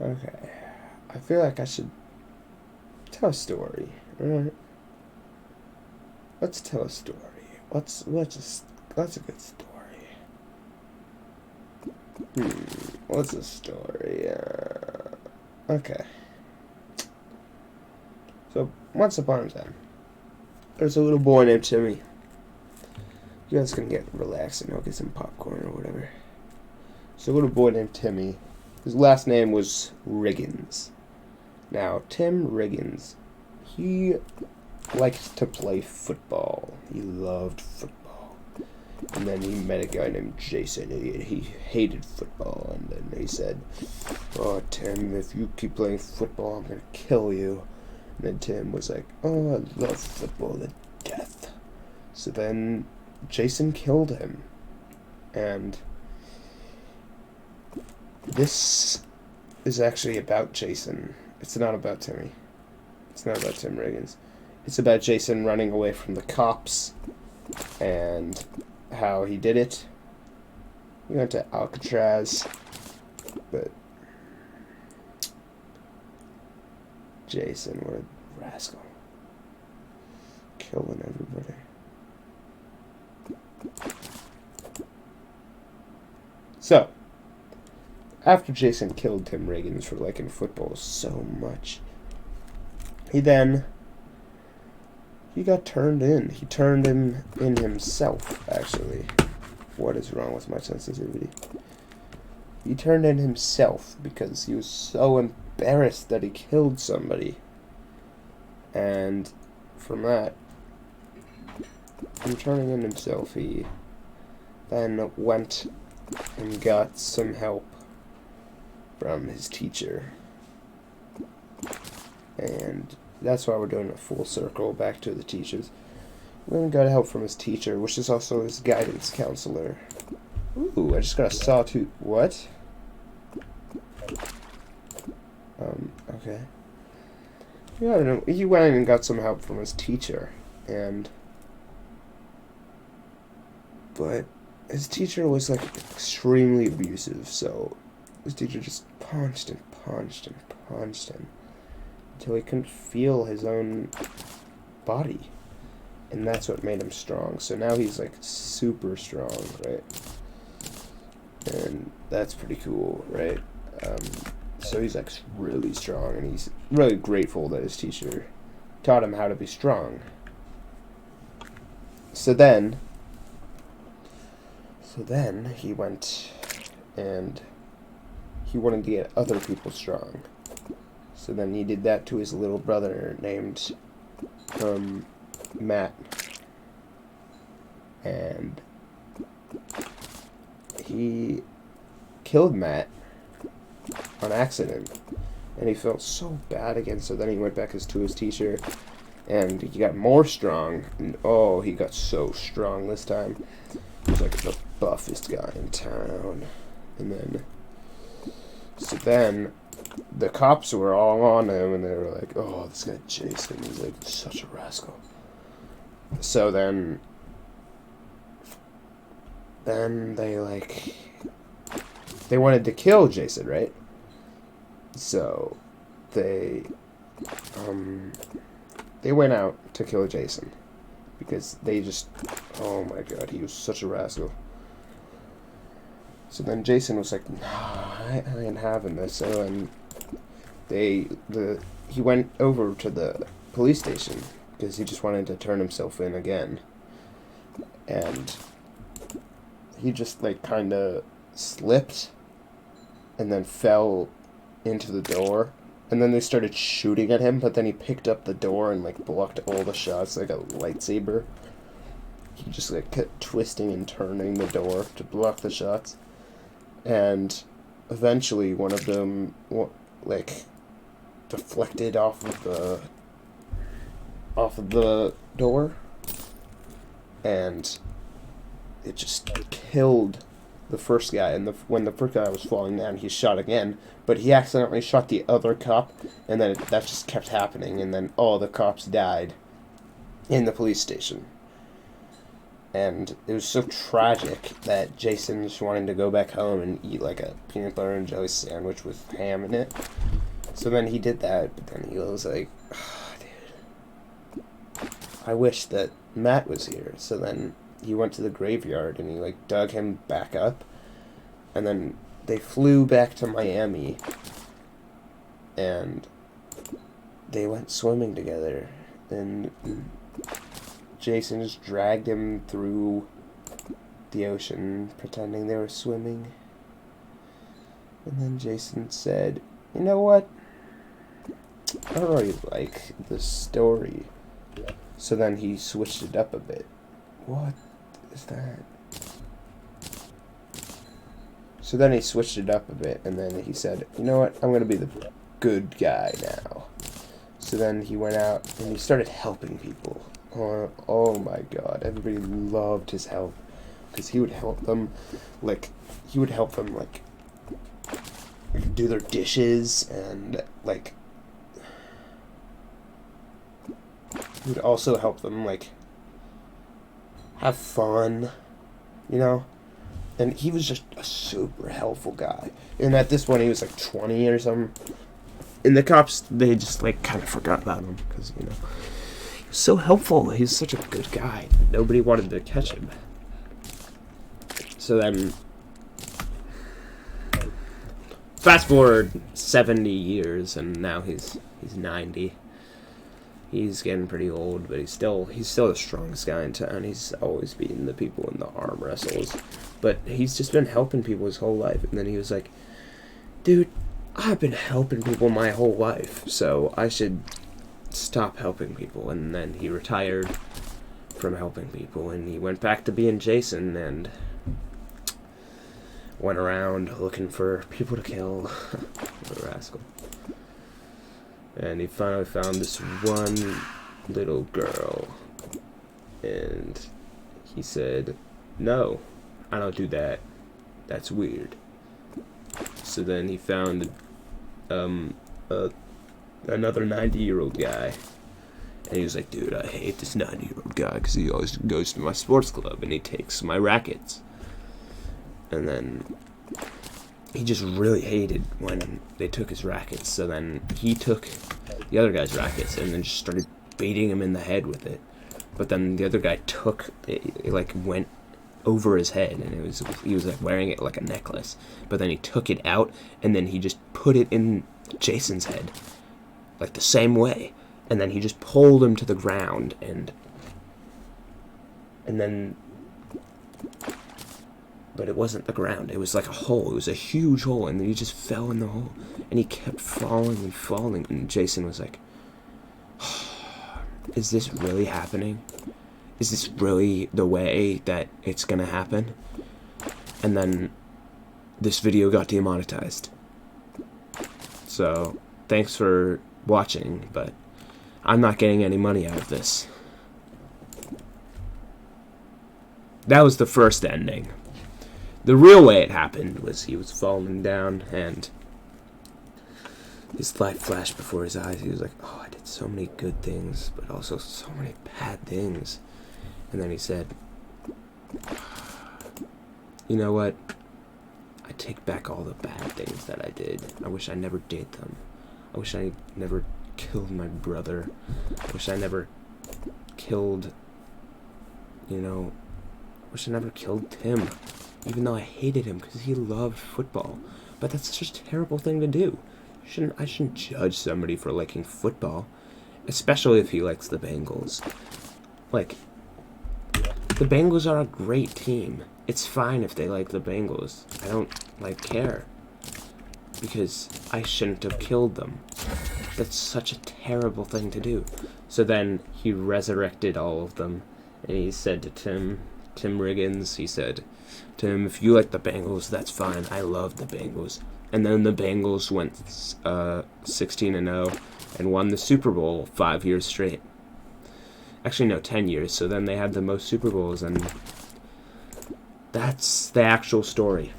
Okay. I feel like I should tell a story. Alright. Let's tell a story. What's a good story? What's a story? Okay. So, once upon a time, there's a little boy named Timmy. You guys can get relaxed and I'll get some popcorn or whatever. So, a little boy named Timmy. His last name was Riggins. Now, Tim Riggins, he liked to play football. He loved football. And then he met a guy named Jason. He hated football. And then he said, "Oh, Tim, if you keep playing football, I'm going to kill you." And then Tim was like, "Oh, I love football to death." So then Jason killed him. And this is actually about Jason. It's not about Timmy. It's not about Tim Riggins. It's about Jason running away from the cops and how he did it. He went to Alcatraz, but Jason, what a rascal. Killing everybody. So, after Jason killed Tim Riggins for liking football so much, he got turned in. He turned him in himself, actually. What is wrong with my sensitivity? He turned in himself because he was so embarrassed that he killed somebody. And from that, from turning in himself, he then went and got some help from his teacher. And that's why we're doing a full circle back to the teachers. We even got help from his teacher, which is also his guidance counselor. Ooh, I just got a sawtooth. What? Okay. Yeah, I don't know. He went and got some help from his teacher, but his teacher was like extremely abusive, so his teacher just punched and punched and punched him until he couldn't feel his own body. And that's what made him strong. So now he's like super strong, right? And that's pretty cool, right? So he's like really strong, and he's really grateful that his teacher taught him how to be strong. So then he went and he wanted to get other people strong. So then he did that to his little brother named Matt. And he killed Matt on accident. And he felt so bad again, so then he went back to his teacher and he got more strong. And oh, he got so strong this time. He was like the buffest guy in town. And then the cops were all on him, and they were like, "Oh, this guy Jason, he's like such a rascal." So then they wanted to kill Jason, right? So they went out to kill Jason because they just, oh my god, he was such a rascal. So then Jason was like, "Nah, I ain't having this." So then he went over to the police station because he just wanted to turn himself in again. And he just like kind of slipped and then fell into the door. And then they started shooting at him, but then he picked up the door and like blocked all the shots like a lightsaber. He just like kept twisting and turning the door to block the shots. And eventually one of them like deflected off of the door, and it just killed the first guy. And when the first guy was falling down, he shot again, but he accidentally shot the other cop, and then that just kept happening, and then all the cops died in the police station. And it was so tragic that Jason just wanted to go back home and eat like a peanut butter and jelly sandwich with ham in it. So then he did that, but then he was like, oh, dude, I wish that Matt was here. So then he went to the graveyard and he like dug him back up. And then they flew back to Miami and they went swimming together. And Jason just dragged him through the ocean, pretending they were swimming. And then Jason said, you know what? I don't really like this story. So then he switched it up a bit. What is that? So then he switched it up a bit, and then he said, you know what? I'm going to be the good guy now. So then he went out and he started helping people. Oh my god, everybody loved his help. Because he would help them, like, do their dishes, and, like, he would also help them, like, have fun, you know? And he was just a super helpful guy. And at this point, he was, like, 20 or something. And the cops, they just, like, kind of forgot about him, because, you know, he was so helpful. He was such a good guy. Nobody wanted to catch him. So then, fast forward 70 years, and now he's 90. He's getting pretty old, but he's still the strongest guy in town. He's always beating the people in the arm wrestles. But he's just been helping people his whole life. And then he was like, dude, I've been helping people my whole life, so I should stop helping people. And then he retired from helping people, and he went back to being Jason, and went around looking for people to kill. The rascal. And he finally found this one little girl, and he said, no, I don't do that. That's weird. So then he found another 90-year-old guy, and he was like, dude, I hate this 90-year-old guy because he always goes to my sports club and he takes my rackets. And then he just really hated when they took his rackets. So then he took the other guy's rackets and then just started beating him in the head with it. But then the other guy took it like went over his head, and he was like wearing it like a necklace. But then he took it out and then he just put it in Jason's head, like the same way. And then he just pulled him to the ground, and then. But it wasn't the ground. It was like a hole. It was a huge hole, and then he just fell in the hole. And he kept falling and falling. And Jason was like, oh, is this really happening? Is this really the way that it's gonna happen? And then this video got demonetized. So, thanks for watching, but I'm not getting any money out of this. That was the first ending. The real way it happened was he was falling down, and his life flashed before his eyes. He was like, oh, I did so many good things, but also so many bad things. And then he said, you know what? I take back all the bad things that I did. I wish I never did them. I wish I never killed my brother. I wish I never killed, I wish I never killed Tim. Even though I hated him because he loved football. But that's such a terrible thing to do. I shouldn't judge somebody for liking football. Especially if he likes the Bengals. Like, the Bengals are a great team. It's fine if they like the Bengals. I don't, care. Because I shouldn't have killed them. That's such a terrible thing to do. So then he resurrected all of them. And he said to Tim Riggins, he said, Tim, if you like the Bengals, that's fine. I love the Bengals. And then the Bengals went 16-0 and won the Super Bowl 5 years straight. Actually, no, 10 years. So then they had the most Super Bowls, and that's the actual story.